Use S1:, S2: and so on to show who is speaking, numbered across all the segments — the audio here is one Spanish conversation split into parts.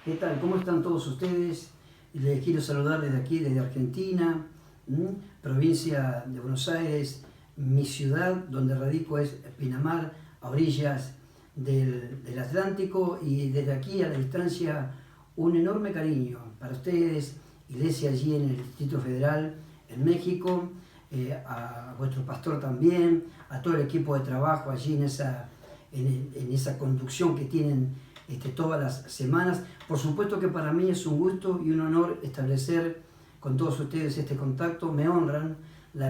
S1: ¿Qué tal? ¿Cómo están todos ustedes? Les quiero saludar desde aquí, desde Argentina, provincia de Buenos Aires. Mi ciudad, donde radico, es Pinamar, a orillas del Atlántico, y desde aquí a la distancia un enorme cariño para ustedes, iglesia allí en el Distrito Federal, en México, a vuestro pastor también, a todo el equipo de trabajo allí en esa conducción que tienen todas las semanas. Por supuesto que para mí es un gusto y un honor establecer con todos ustedes este contacto. Me honran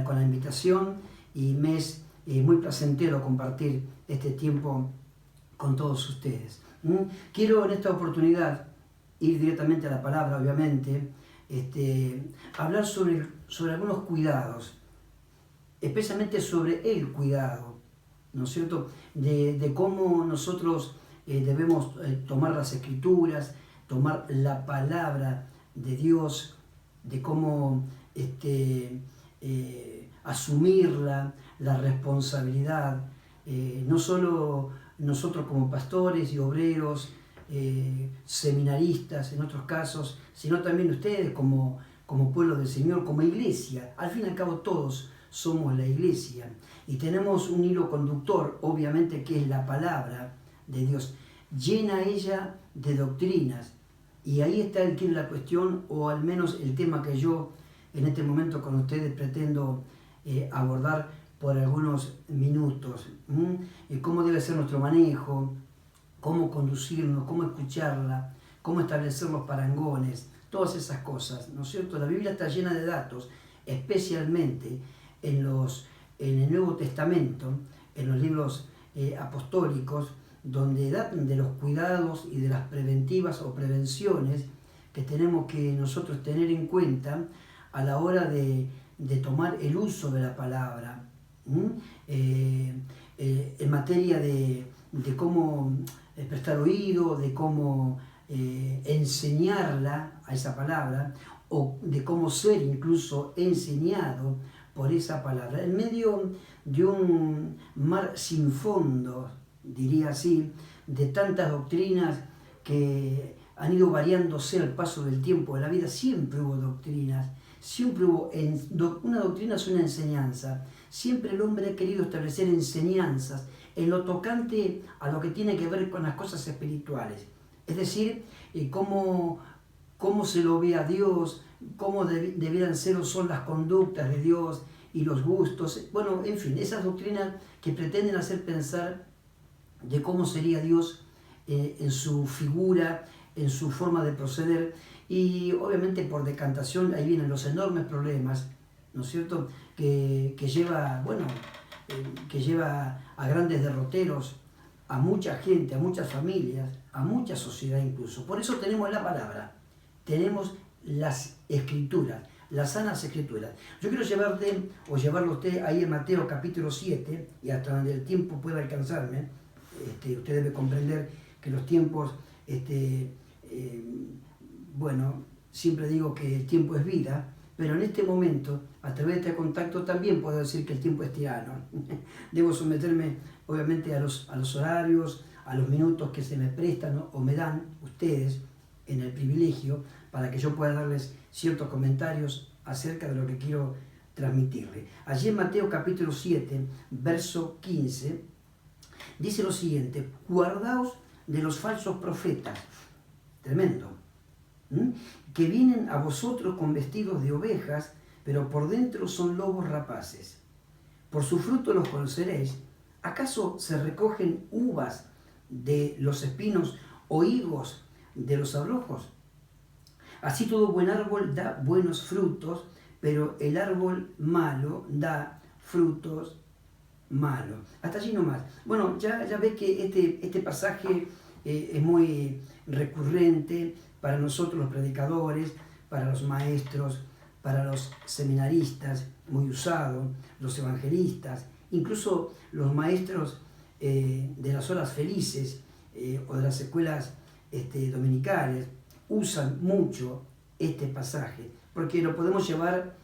S1: con la invitación y me es muy placentero compartir este tiempo con todos ustedes. Quiero en esta oportunidad ir directamente a la palabra, obviamente, hablar sobre algunos cuidados, especialmente sobre el cuidado, ¿no es cierto?, de cómo nosotros debemos tomar las Escrituras, tomar la palabra de Dios, de cómo asumirla, la responsabilidad, no solo nosotros como pastores y obreros, seminaristas en otros casos, sino también ustedes como pueblo del Señor, como iglesia. Al fin y al cabo todos somos la iglesia y tenemos un hilo conductor, obviamente, que es la palabra de Dios. Llena ella de doctrinas, y ahí está el quid de la cuestión, o al menos el tema que yo en este momento con ustedes pretendo abordar por algunos minutos. Cómo debe ser nuestro manejo, cómo conducirnos, cómo escucharla, cómo establecer los parangones, todas esas cosas, ¿no es cierto? La Biblia está llena de datos, especialmente en el Nuevo Testamento, en los libros apostólicos, donde datan de los cuidados y de las preventivas o prevenciones que tenemos que nosotros tener en cuenta a la hora de tomar el uso de la palabra, en materia de cómo prestar oído, de cómo enseñarla a esa palabra, o de cómo ser incluso enseñado por esa palabra, en medio de un mar sin fondo, diría así, de tantas doctrinas que han ido variándose al paso del tiempo de la vida. Siempre hubo doctrinas, siempre hubo, una doctrina es una enseñanza, siempre el hombre ha querido establecer enseñanzas en lo tocante a lo que tiene que ver con las cosas espirituales, es decir, cómo se lo ve a Dios, cómo debieran ser o son las conductas de Dios y los gustos, bueno, en fin, esas doctrinas que pretenden hacer pensar de cómo sería Dios en su figura, en su forma de proceder, y obviamente por decantación ahí vienen los enormes problemas, ¿no es cierto?, que lleva a grandes derroteros, a mucha gente, a muchas familias, a mucha sociedad incluso. Por eso tenemos la palabra, tenemos las Escrituras, las sanas Escrituras. Yo quiero llevarlo a usted ahí en Mateo capítulo 7, y hasta donde el tiempo pueda alcanzarme. Usted debe comprender que los tiempos, bueno, siempre digo que el tiempo es vida, pero en este momento, a través de este contacto, también puedo decir que el tiempo es tirano. Debo someterme, obviamente, a los horarios, a los minutos que se me prestan, ¿no?, o me dan ustedes en el privilegio, para que yo pueda darles ciertos comentarios acerca de lo que quiero transmitirle. Allí en Mateo capítulo 7, verso 15, dice lo siguiente: guardaos de los falsos profetas, tremendo, que vienen a vosotros con vestidos de ovejas, pero por dentro son lobos rapaces. Por su fruto los conoceréis. ¿Acaso se recogen uvas de los espinos o higos de los abrojos? Así todo buen árbol da buenos frutos, pero el árbol malo da frutos malos. Hasta allí nomás. Bueno, ya ve que este pasaje es muy recurrente para nosotros los predicadores, para los maestros, para los seminaristas, muy usado, los evangelistas, incluso los maestros de las horas felices o de las escuelas dominicales usan mucho este pasaje, porque lo podemos llevar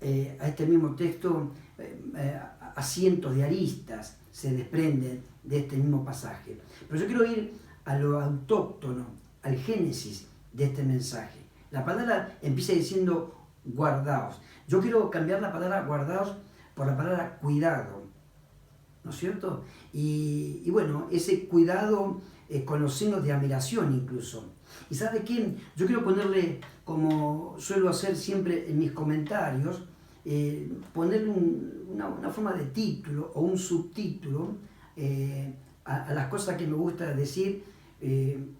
S1: a este mismo texto, a cientos de aristas se desprenden de este mismo pasaje. Pero yo quiero ir a lo autóctono, al génesis de este mensaje. La palabra empieza diciendo guardaos. Yo quiero cambiar la palabra guardaos por la palabra cuidado, ¿no es cierto? Y bueno, ese cuidado con los signos de admiración incluso. ¿Y sabe qué? Yo quiero ponerle, como suelo hacer siempre en mis comentarios, ponerle una forma de título o un subtítulo a las cosas que me gusta decir,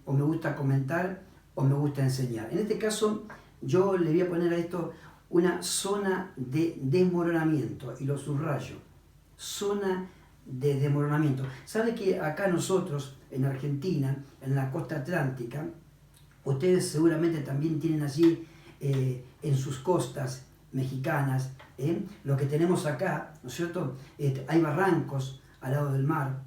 S1: o me gusta comentar, o me gusta enseñar. En este caso, yo le voy a poner a esto una zona de desmoronamiento, y lo subrayo, zona de desmoronamiento. ¿Sabe que acá nosotros, en Argentina, en la costa atlántica, ustedes seguramente también tienen allí, en sus costas mexicanas, lo que tenemos acá, ¿no es cierto? Hay barrancos al lado del mar.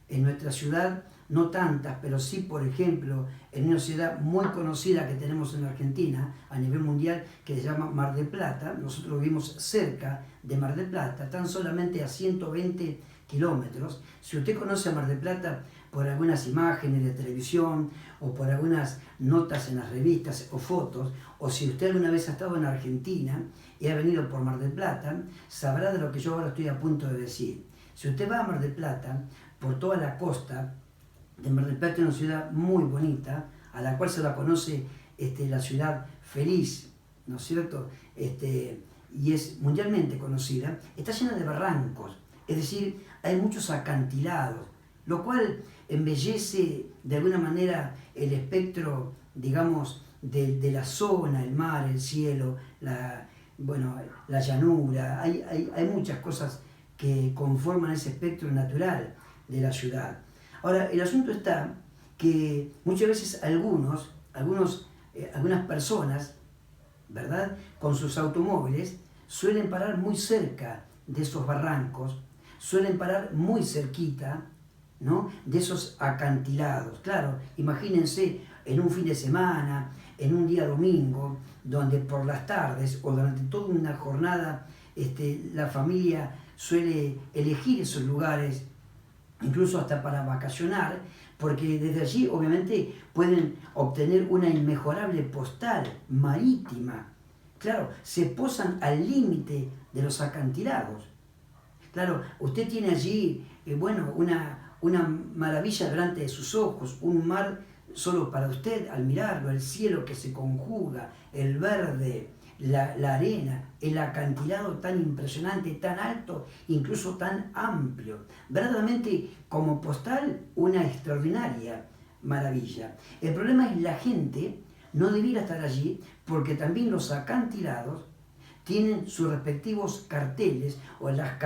S1: En nuestra ciudad, no tantas, pero sí, por ejemplo, en una ciudad muy conocida que tenemos en Argentina, a nivel mundial, que se llama Mar del Plata. Nosotros vivimos cerca de Mar del Plata, tan solamente a 120 kilómetros. Si usted conoce a Mar del Plata por algunas imágenes de televisión, o por algunas notas en las revistas o fotos, o si usted alguna vez ha estado en Argentina y ha venido por Mar del Plata, sabrá de lo que yo ahora estoy a punto de decir. Si usted va a Mar del Plata, por toda la costa de Mar del Plata, es una ciudad muy bonita, a la cual se la conoce la ciudad feliz, ¿no es cierto? Y es mundialmente conocida. Está llena de barrancos, es decir, hay muchos acantilados, lo cual embellece de alguna manera el espectro, digamos, de la zona, el mar, el cielo, la llanura. Hay muchas cosas que conforman ese espectro natural de la ciudad. Ahora, el asunto está que muchas veces algunas personas, ¿verdad?, con sus automóviles, suelen parar muy cerca de esos barrancos, suelen parar muy cerquita, ¿no?, de esos acantilados. Claro, imagínense en un fin de semana, en un día domingo, donde por las tardes o durante toda una jornada la familia suele elegir esos lugares, incluso hasta para vacacionar, porque desde allí obviamente pueden obtener una inmejorable postal marítima. Claro, se posan al límite de los acantilados. Claro, usted tiene allí, una maravilla delante de sus ojos, un mar solo para usted al mirarlo, el cielo que se conjuga, el verde, la arena, el acantilado tan impresionante, tan alto, incluso tan amplio. Verdaderamente, como postal, una extraordinaria maravilla. El problema es la gente no debiera estar allí, porque también los acantilados tienen sus respectivos carteles, o las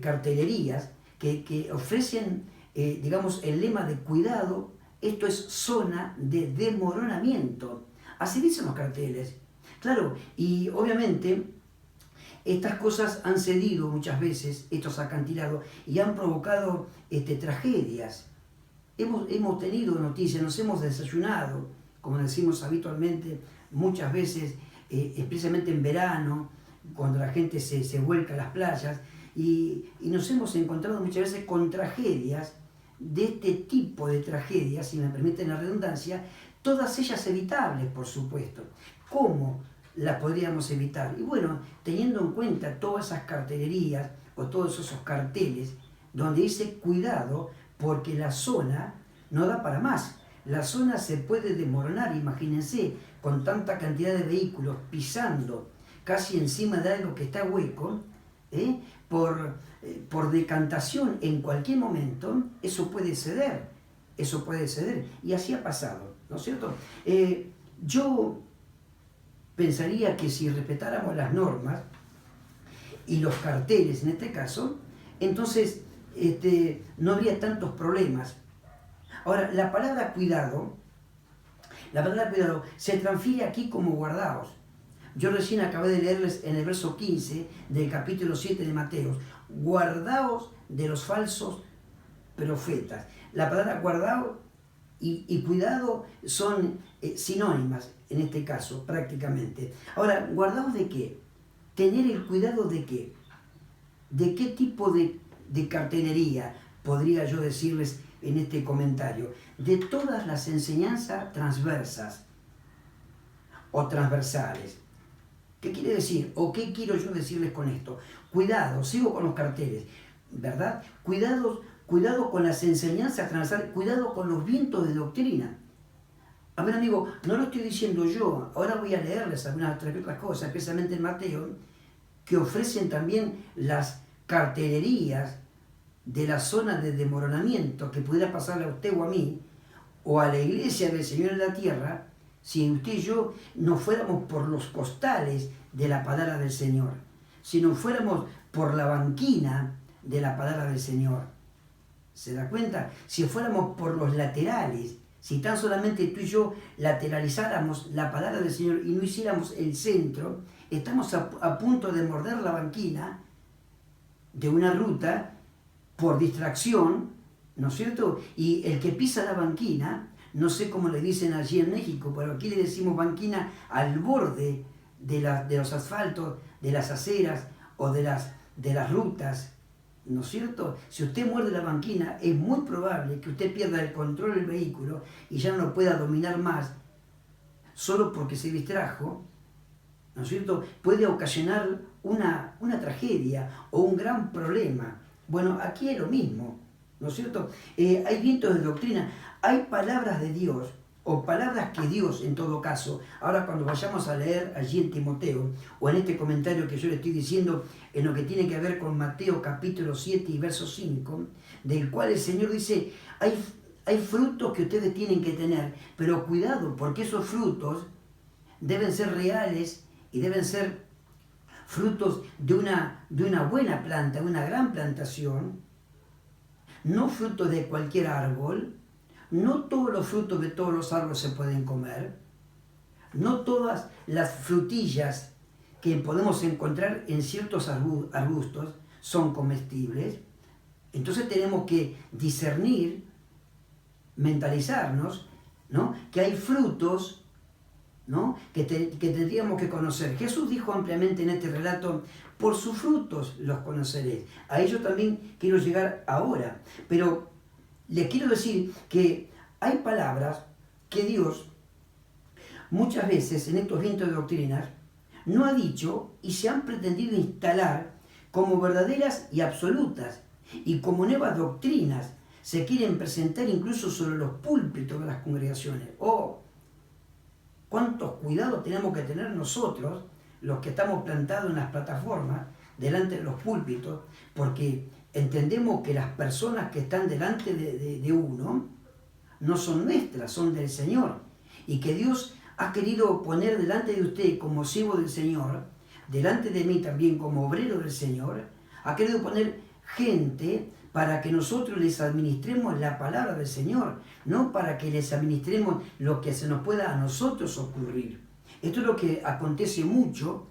S1: cartelerías que ofrecen, digamos, el lema de cuidado. Esto es zona de desmoronamiento. Así dicen los carteles. Claro, y obviamente estas cosas han cedido muchas veces, estos acantilados, y han provocado tragedias. Hemos tenido noticias, nos hemos desayunado, como decimos habitualmente, muchas veces, especialmente en verano, cuando la gente se vuelca a las playas, y nos hemos encontrado muchas veces con tragedias, de este tipo de tragedias, si me permiten la redundancia, todas ellas evitables, por supuesto. ¿Cómo las podríamos evitar? Y bueno, teniendo en cuenta todas esas cartelerías o todos esos carteles donde dice cuidado, porque la zona no da para más. La zona se puede desmoronar, imagínense, con tanta cantidad de vehículos pisando casi encima de algo que está hueco, por decantación en cualquier momento, eso puede ceder, y así ha pasado, ¿no es cierto? Yo pensaría que si respetáramos las normas y los carteles en este caso, entonces no habría tantos problemas. Ahora, la palabra cuidado se transfiere aquí como guardaos. Yo recién acabé de leerles en el verso 15 del capítulo 7 de Mateo: guardaos de los falsos profetas. La palabra guardado y cuidado son sinónimas en este caso, prácticamente. Ahora, ¿guardaos de qué? ¿Tener el cuidado de qué? ¿De qué tipo de cartelería podría yo decirles en este comentario? De todas las enseñanzas transversas, o transversales. ¿Qué quiere decir? ¿O qué quiero yo decirles con esto? Cuidado, sigo con los carteles, ¿verdad? Cuidado con las enseñanzas transversales, cuidado con los vientos de doctrina. A ver, amigo, no lo estoy diciendo yo, ahora voy a leerles algunas otras cosas, especialmente en Mateo, que ofrecen también las cartelerías de la zona de desmoronamiento que pudiera pasarle a usted o a mí, o a la iglesia del Señor en la tierra, si usted y yo no fuéramos por los costales de la palabra del Señor, si no fuéramos por la banquina de la palabra del Señor. ¿Se da cuenta? Si fuéramos por los laterales, si tan solamente tú y yo lateralizáramos la palabra del Señor y no hiciéramos el centro, estamos a punto de morder la banquina de una ruta por distracción, ¿no es cierto? Y el que pisa la banquina, no sé cómo le dicen allí en México, pero aquí le decimos banquina al borde de los asfaltos, de las aceras o de las rutas, ¿no es cierto? Si usted muerde la banquina, es muy probable que usted pierda el control del vehículo y ya no lo pueda dominar más, solo porque se distrajo, ¿no es cierto? Puede ocasionar una tragedia o un gran problema. Bueno, aquí es lo mismo, ¿no es cierto? Hay vientos de doctrina, hay palabras de Dios, o palabras que Dios, en todo caso, ahora cuando vayamos a leer allí en Timoteo, o en este comentario que yo le estoy diciendo, en lo que tiene que ver con Mateo capítulo 7 y verso 5, del cual el Señor dice, hay frutos que ustedes tienen que tener, pero cuidado, porque esos frutos deben ser reales y deben ser frutos de una buena planta, de una gran plantación, no frutos de cualquier árbol. No todos los frutos de todos los árboles se pueden comer. No todas las frutillas que podemos encontrar en ciertos arbustos son comestibles. Entonces tenemos que discernir, mentalizarnos, ¿no? Que hay frutos, ¿no? que tendríamos que conocer. Jesús dijo ampliamente en este relato, por sus frutos los conoceréis. A ello también quiero llegar ahora, pero les quiero decir que hay palabras que Dios muchas veces en estos vientos de doctrinas no ha dicho y se han pretendido instalar como verdaderas y absolutas, y como nuevas doctrinas se quieren presentar incluso sobre los púlpitos de las congregaciones. ¡Oh! ¿Cuántos cuidados tenemos que tener nosotros, los que estamos plantados en las plataformas, delante de los púlpitos? Porque entendemos que las personas que están delante de uno no son nuestras, son del Señor. Y que Dios ha querido poner delante de usted como siervo del Señor, delante de mí también como obrero del Señor, ha querido poner gente para que nosotros les administremos la palabra del Señor, no para que les administremos lo que se nos pueda a nosotros ocurrir. Esto es lo que acontece mucho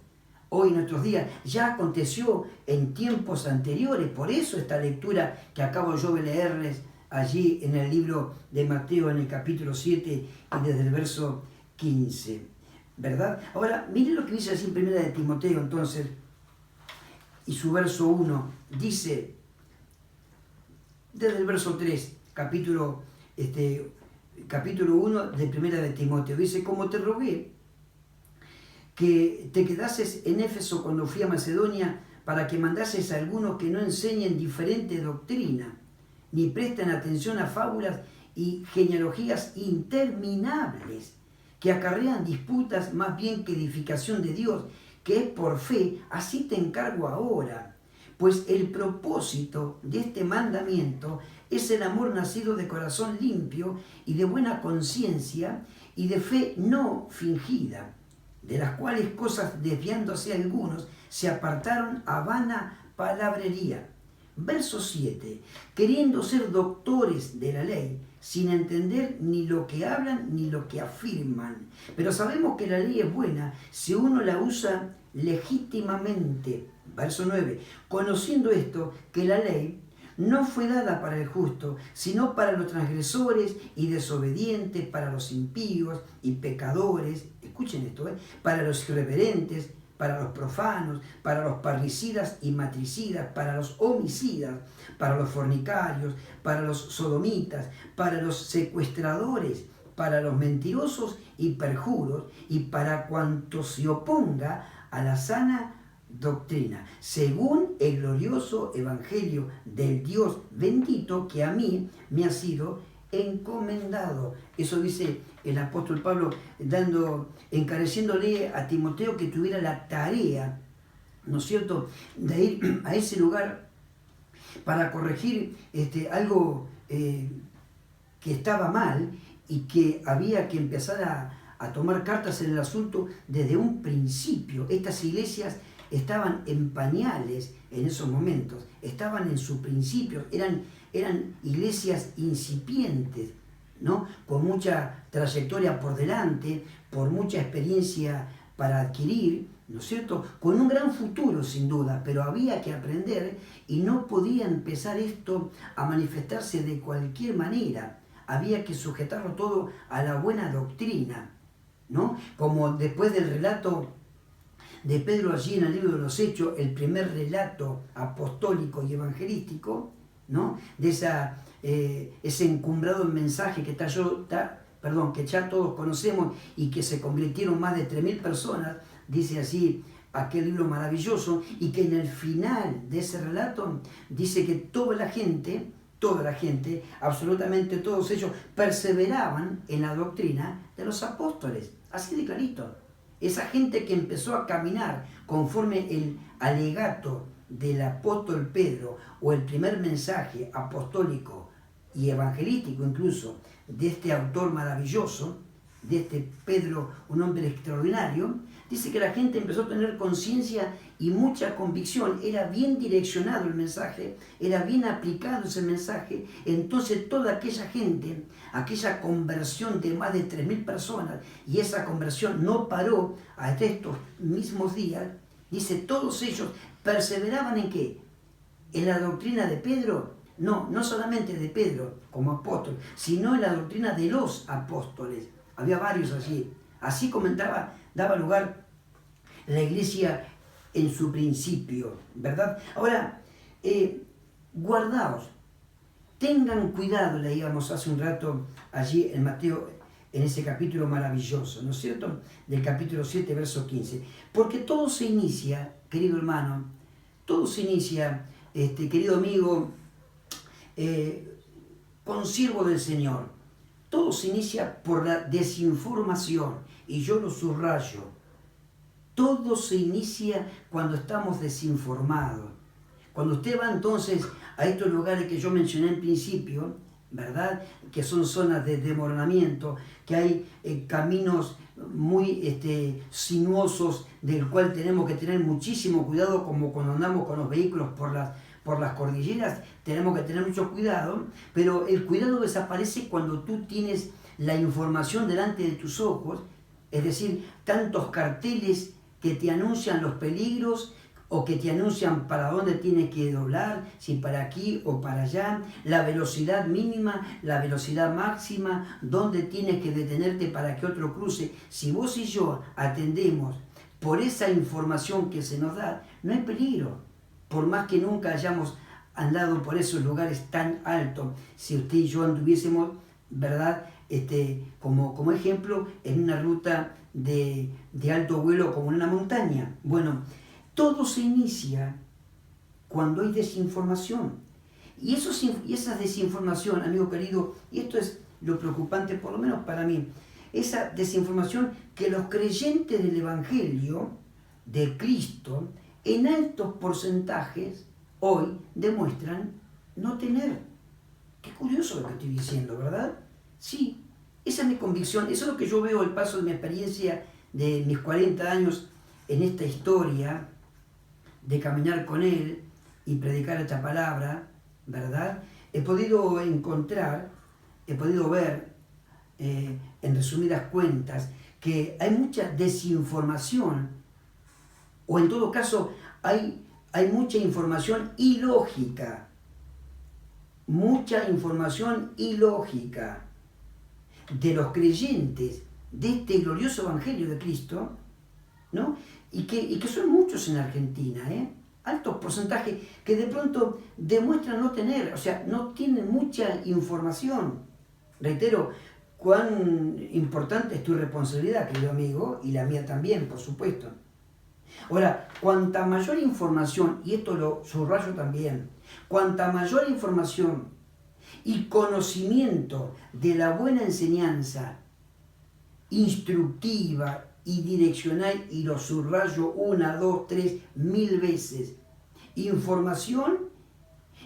S1: hoy en nuestros días, ya aconteció en tiempos anteriores, por eso esta lectura que acabo yo de leerles allí en el libro de Mateo en el capítulo 7 y desde el verso 15, ¿verdad? Ahora, miren lo que dice así en primera de Timoteo entonces, y su verso 1, dice, desde el verso 3, capítulo 1 de primera de Timoteo, dice, como te rogué que te quedases en Éfeso cuando fui a Macedonia, para que mandases a algunos que no enseñen diferente doctrina, ni presten atención a fábulas y genealogías interminables, que acarrean disputas más bien que edificación de Dios, que es por fe. Así te encargo ahora. Pues el propósito de este mandamiento es el amor nacido de corazón limpio y de buena conciencia y de fe no fingida, de las cuales cosas desviándose algunos se apartaron a vana palabrería. Verso 7. Queriendo ser doctores de la ley, sin entender ni lo que hablan ni lo que afirman. Pero sabemos que la ley es buena si uno la usa legítimamente. Verso 9. Conociendo esto, que la ley no fue dada para el justo, sino para los transgresores y desobedientes, para los impíos y pecadores, escuchen esto, para los irreverentes, para los profanos, para los parricidas y matricidas, para los homicidas, para los fornicarios, para los sodomitas, para los secuestradores, para los mentirosos y perjuros y para cuanto se oponga a la sana doctrina, según el glorioso evangelio del Dios bendito que a mí me ha sido encomendado. Eso dice el apóstol Pablo, encareciéndole a Timoteo que tuviera la tarea, ¿no es cierto?, de ir a ese lugar para corregir algo que estaba mal y que había que empezar a tomar cartas en el asunto desde un principio. Estas iglesias estaban en pañales en esos momentos, estaban en su principio, eran iglesias incipientes, ¿no?, con mucha trayectoria por delante, por mucha experiencia para adquirir, ¿no es cierto?, con un gran futuro sin duda, pero había que aprender y no podía empezar esto a manifestarse de cualquier manera. Había que sujetarlo todo a la buena doctrina, ¿no? Como después del relato de Pedro allí en el libro de los Hechos, el primer relato apostólico y evangelístico, ¿no?, de ese encumbrado mensaje que ya todos conocemos y que se convirtieron más de 3.000 personas, dice así aquel libro maravilloso, y que en el final de ese relato dice que toda la gente, absolutamente todos ellos, perseveraban en la doctrina de los apóstoles, así de clarito. Esa gente que empezó a caminar conforme el alegato del apóstol Pedro o el primer mensaje apostólico y evangelístico incluso de este autor maravilloso, de este Pedro, un hombre extraordinario, dice que la gente empezó a tener conciencia y mucha convicción, era bien direccionado el mensaje, era bien aplicado ese mensaje. Entonces toda aquella gente, aquella conversión de más de 3.000 personas, y esa conversión no paró hasta estos mismos días, dice, todos ellos perseveraban ¿en qué? En la doctrina de Pedro. No solamente de Pedro como apóstol, sino en la doctrina de los apóstoles. Había varios allí. Así daba lugar la iglesia en su principio, ¿verdad? Ahora, guardaos, tengan cuidado, leíamos hace un rato allí en Mateo, en ese capítulo maravilloso, ¿no es cierto? Del capítulo 7, verso 15. Porque todo se inicia, querido hermano, querido amigo, consiervo del Señor, todo se inicia por la desinformación, y yo lo subrayo. Todo se inicia cuando estamos desinformados. Cuando usted va entonces a estos lugares que yo mencioné en principio, ¿verdad?, que son zonas de desmoronamiento, que hay caminos muy sinuosos, del cual tenemos que tener muchísimo cuidado, como cuando andamos con los vehículos por las cordilleras, tenemos que tener mucho cuidado, pero el cuidado desaparece cuando tú tienes la información delante de tus ojos, es decir, tantos carteles que te anuncian los peligros o que te anuncian para dónde tienes que doblar, si para aquí o para allá, la velocidad mínima, la velocidad máxima, dónde tienes que detenerte para que otro cruce. Si vos y yo atendemos por esa información que se nos da, no hay peligro. Por más que nunca hayamos andado por esos lugares tan altos, si usted y yo anduviésemos, ¿verdad?, como ejemplo, en una ruta de alto vuelo como en una montaña. Bueno, todo se inicia cuando hay desinformación. Y esa desinformación, amigo querido, y esto es lo preocupante, por lo menos para mí, esa desinformación que los creyentes del Evangelio de Cristo, en altos porcentajes, hoy demuestran no tener. Qué curioso lo que estoy diciendo, ¿verdad? Sí, esa es mi convicción, eso es lo que yo veo al paso de mi experiencia de mis 40 años en esta historia de caminar con Él y predicar esta palabra, ¿verdad? He podido ver, en resumidas cuentas, que hay mucha desinformación, o en todo caso hay mucha información ilógica, de los creyentes de este glorioso Evangelio de Cristo, ¿no? Y que son muchos en Argentina, altos porcentajes que de pronto demuestran no tener, o sea, no tienen mucha información. Reitero, cuán importante es tu responsabilidad, querido amigo, y la mía también, por supuesto. Ahora, cuanta mayor información, y esto lo subrayo también, cuanta mayor información y conocimiento de la buena enseñanza instructiva y direccional, y lo subrayo 1, 2, 3, 1000 veces, información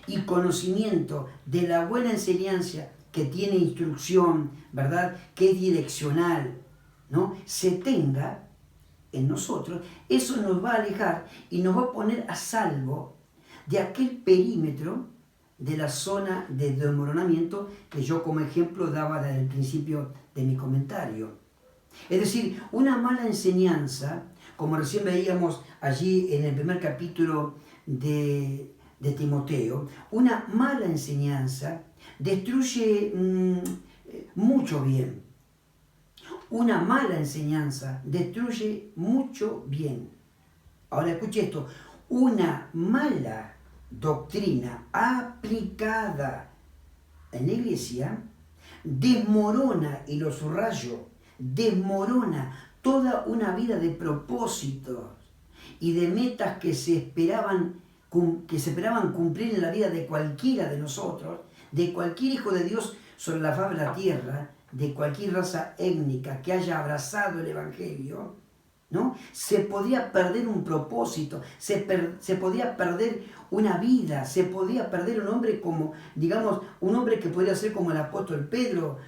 S1: y conocimiento de la buena enseñanza que tiene instrucción, ¿verdad? Que es direccional, ¿no? Se tenga en nosotros, eso nos va a alejar y nos va a poner a salvo de aquel perímetro de la zona de desmoronamiento que yo como ejemplo daba desde el principio de mi comentario. Es decir, una mala enseñanza, como recién veíamos allí en el primer capítulo de Timoteo, una mala enseñanza destruye mucho bien. Una mala enseñanza destruye mucho bien. Ahora escuche esto, una mala doctrina aplicada en la iglesia desmorona, y lo subrayo, desmorona toda una vida de propósitos y de metas que se esperaban cumplir en la vida de cualquiera de nosotros, de cualquier hijo de Dios sobre la faz de la tierra, de cualquier raza étnica que haya abrazado el Evangelio, ¿no? Se podía perder un propósito, se podía perder una vida, se podía perder un hombre como, digamos, un hombre que podría ser como el apóstol Pedro,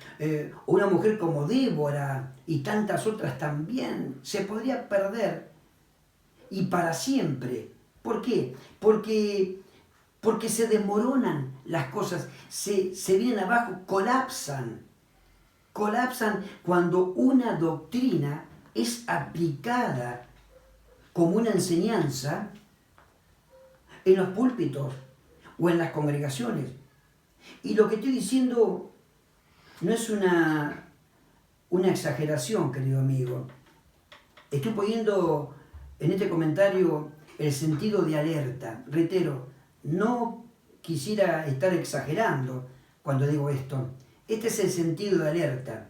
S1: o una mujer como Débora y tantas otras también, se podría perder y para siempre. ¿Por qué? Porque se desmoronan las cosas, se vienen abajo, colapsan cuando una doctrina es aplicada como una enseñanza en los púlpitos o en las congregaciones. Y lo que estoy diciendo no es una exageración, querido amigo. Estoy poniendo en este comentario el sentido de alerta. Reitero, no quisiera estar exagerando cuando digo esto. Este es el sentido de alerta.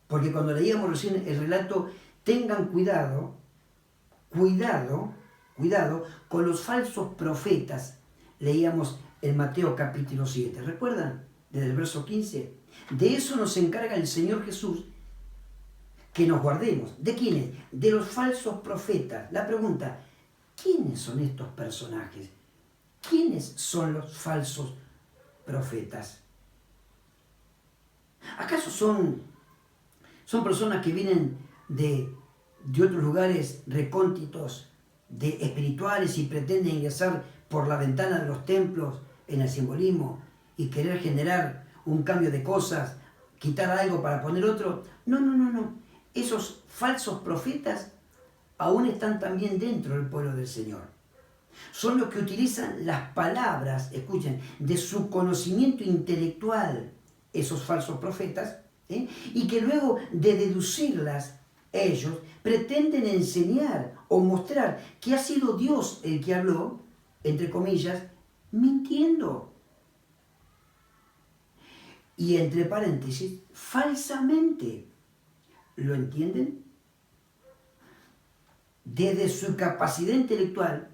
S1: Porque cuando leíamos recién el relato, tengan cuidado con los falsos profetas. Leíamos en Mateo capítulo 7. ¿Recuerdan? Desde el verso 15. De eso nos encarga el Señor Jesús, que nos guardemos. ¿De quiénes? De los falsos profetas. La pregunta, ¿quiénes son estos personajes? ¿Quiénes son los falsos profetas? ¿Acaso son personas que vienen de otros lugares recónditos, espirituales, y pretenden ingresar por la ventana de los templos en el simbolismo y querer generar un cambio de cosas, quitar algo para poner otro? No. Esos falsos profetas aún están también dentro del pueblo del Señor. Son los que utilizan las palabras, escuchen, de su conocimiento intelectual, esos falsos profetas, y que luego de deducirlas, ellos pretenden enseñar o mostrar que ha sido Dios el que habló, entre comillas, mintiendo. Y entre paréntesis, falsamente. ¿Lo entienden? Desde su capacidad intelectual,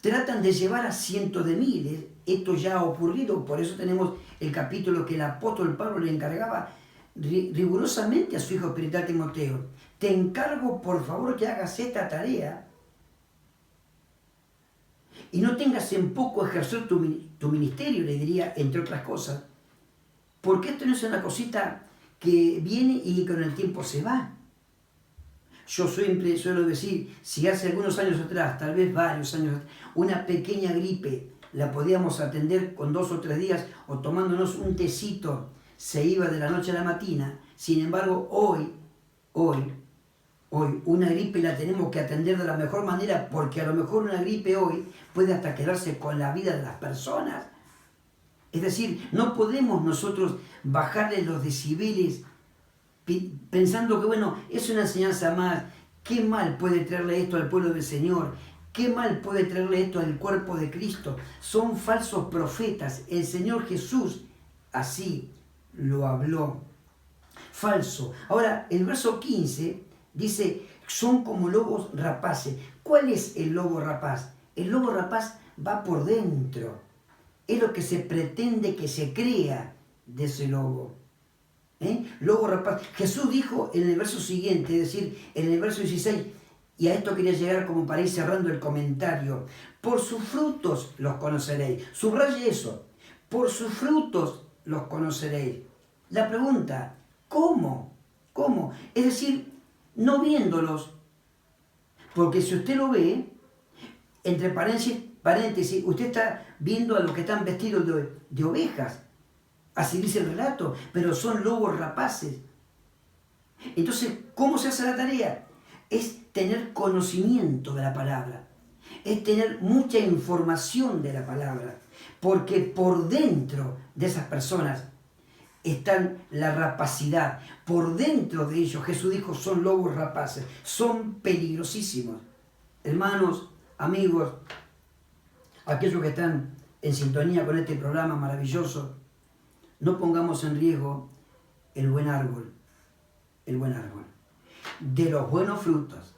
S1: tratan de llevar a cientos de miles. Esto ya ha ocurrido, por eso tenemos el capítulo que el apóstol Pablo le encargaba rigurosamente a su hijo espiritual Timoteo. Te encargo, por favor, que hagas esta tarea y no tengas en poco ejercer tu ministerio, le diría, entre otras cosas, porque esto no es una cosita que viene y con el tiempo se va. Yo siempre suelo decir, si hace algunos años atrás, tal vez varios años atrás, una pequeña gripe la podíamos atender con 2 o 3 días o tomándonos un tecito, se iba de la noche a la mañana. Sin embargo, hoy, una gripe la tenemos que atender de la mejor manera, porque a lo mejor una gripe hoy puede hasta quedarse con la vida de las personas. Es decir, no podemos nosotros bajarle los decibeles pensando que, bueno, es una enseñanza más. ¿Qué mal puede traerle esto al pueblo del Señor? ¿Qué mal puede traerle esto al cuerpo de Cristo? Son falsos profetas. El Señor Jesús así lo habló. Falso. Ahora, el verso 15 dice, son como lobos rapaces. ¿Cuál es el lobo rapaz? El lobo rapaz va por dentro. Es lo que se pretende que se crea de ese lobo. Lobo rapaz. Jesús dijo en el verso siguiente, es decir, en el verso 16, y a esto quería llegar como para ir cerrando el comentario. Por sus frutos los conoceréis. Subraye eso. Por sus frutos los conoceréis. La pregunta, ¿cómo? ¿Cómo? Es decir, no viéndolos. Porque si usted lo ve, entre paréntesis, usted está viendo a los que están vestidos de ovejas. Así dice el relato, pero son lobos rapaces. Entonces, ¿cómo se hace la tarea? Es tener conocimiento de la palabra. Es tener mucha información de la palabra. Porque por dentro de esas personas están la rapacidad. Por dentro de ellos, Jesús dijo, son lobos rapaces. Son peligrosísimos. Hermanos, amigos, aquellos que están en sintonía con este programa maravilloso, no pongamos en riesgo el buen árbol. El buen árbol. De los buenos frutos.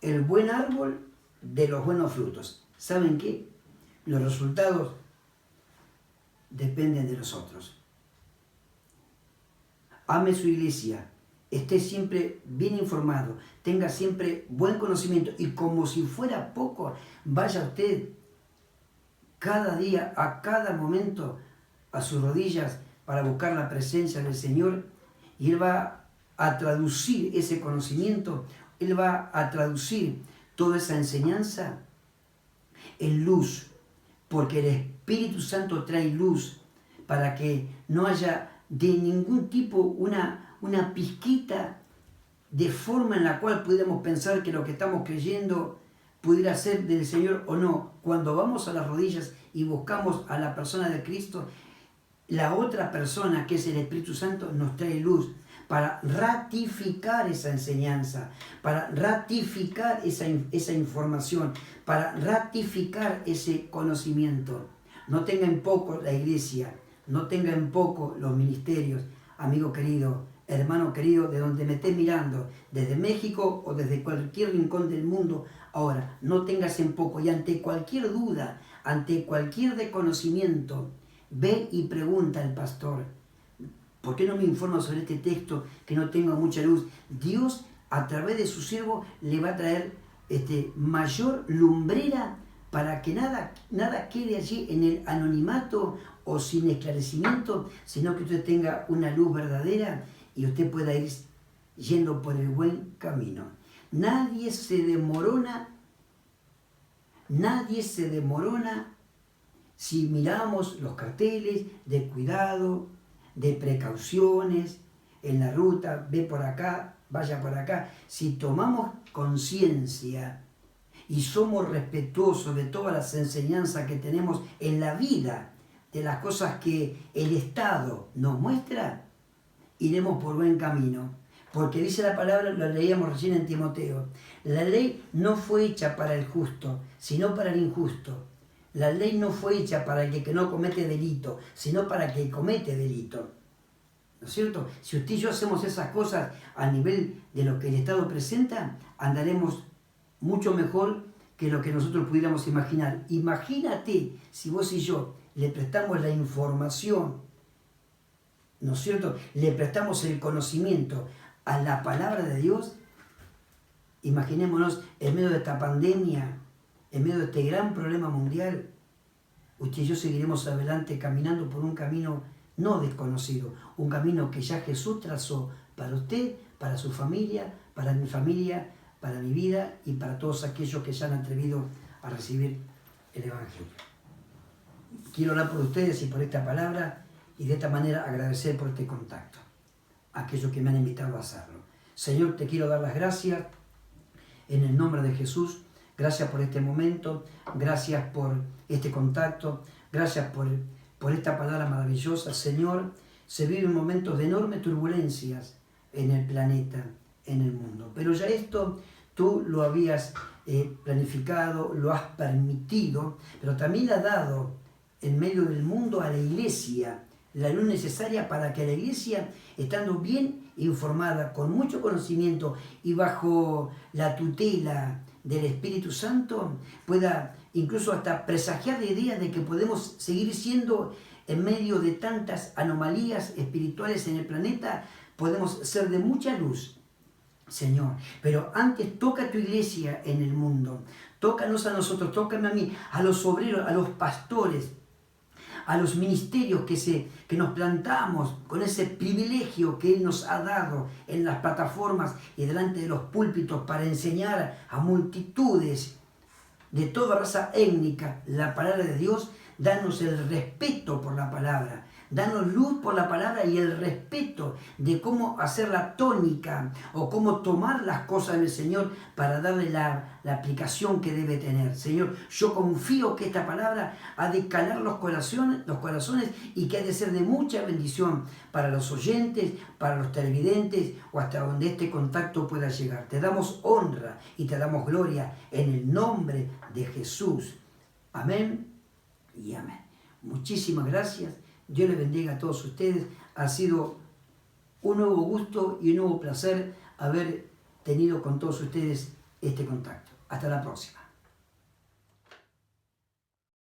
S1: El buen árbol de los buenos frutos. ¿Saben qué? Los resultados dependen de nosotros. Ame su iglesia, esté siempre bien informado, tenga siempre buen conocimiento y como si fuera poco, vaya usted cada día, a cada momento, a sus rodillas para buscar la presencia del Señor y Él va a traducir ese conocimiento, Él va a traducir toda esa enseñanza en luz, porque el Espíritu Santo trae luz para que no haya de ningún tipo una pizquita de forma en la cual pudiéramos pensar que lo que estamos creyendo pudiera ser del Señor o no. Cuando vamos a las rodillas y buscamos a la persona de Cristo, la otra persona, que es el Espíritu Santo, nos trae luz para ratificar esa enseñanza, para ratificar esa información, para ratificar ese conocimiento. No tenga en poco la iglesia, no tenga en poco los ministerios, amigo querido, hermano querido, de donde me estés mirando, desde México o desde cualquier rincón del mundo. Ahora, no tengas en poco y ante cualquier duda, ante cualquier desconocimiento, ve y pregunta al pastor, ¿por qué no me informa sobre este texto que no tenga mucha luz? Dios, a través de su siervo, le va a traer mayor lumbrera para que nada quede allí en el anonimato o sin esclarecimiento, sino que usted tenga una luz verdadera y usted pueda ir yendo por el buen camino. Nadie se demorona si miramos los carteles de cuidado, de precauciones en la ruta, ve por acá, vaya por acá. Si tomamos conciencia y somos respetuosos de todas las enseñanzas que tenemos en la vida, de las cosas que el Estado nos muestra, iremos por buen camino. Porque dice la palabra, lo leíamos recién en Timoteo, la ley no fue hecha para el justo, sino para el injusto. La ley no fue hecha para el que no comete delito, sino para el que comete delito. ¿No es cierto? Si usted y yo hacemos esas cosas a nivel de lo que el Estado presenta, andaremos mucho mejor que lo que nosotros pudiéramos imaginar. Imagínate si vos y yo le prestamos la información, ¿no es cierto? Le prestamos el conocimiento a la palabra de Dios. Imaginémonos en medio de esta pandemia, en medio de este gran problema mundial, usted y yo seguiremos adelante caminando por un camino no desconocido, un camino que ya Jesús trazó para usted, para su familia, para mi vida y para todos aquellos que se han atrevido a recibir el Evangelio. Quiero orar por ustedes y por esta palabra y de esta manera agradecer por este contacto a aquellos que me han invitado a hacerlo. Señor, te quiero dar las gracias en el nombre de Jesús. Gracias por este momento, gracias por este contacto, gracias por esta palabra maravillosa. Señor, se viven momentos de enormes turbulencias en el planeta, en el mundo. Pero ya esto tú lo habías planificado, lo has permitido, pero también has dado en medio del mundo a la iglesia la luz necesaria para que la iglesia, estando bien informada, con mucho conocimiento y bajo la tutela del Espíritu Santo, pueda incluso hasta presagiar la idea de que podemos seguir siendo, en medio de tantas anomalías espirituales en el planeta, podemos ser de mucha luz, Señor. Pero antes toca a tu iglesia en el mundo, tócanos a nosotros, tócame a mí, a los obreros, a los pastores, a los ministerios que nos plantamos con ese privilegio que Él nos ha dado en las plataformas y delante de los púlpitos para enseñar a multitudes de toda raza étnica la palabra de Dios. Danos el respeto por la palabra, danos luz por la palabra y el respeto de cómo hacer la tónica o cómo tomar las cosas del Señor para darle la aplicación que debe tener. Señor, yo confío que esta palabra ha de calar los corazones y que ha de ser de mucha bendición para los oyentes, para los televidentes o hasta donde este contacto pueda llegar. Te damos honra y te damos gloria en el nombre de Jesús. Amén y amén. Muchísimas gracias. Dios les bendiga a todos ustedes. Ha sido un nuevo gusto y un nuevo placer haber tenido con todos ustedes este contacto. Hasta la próxima.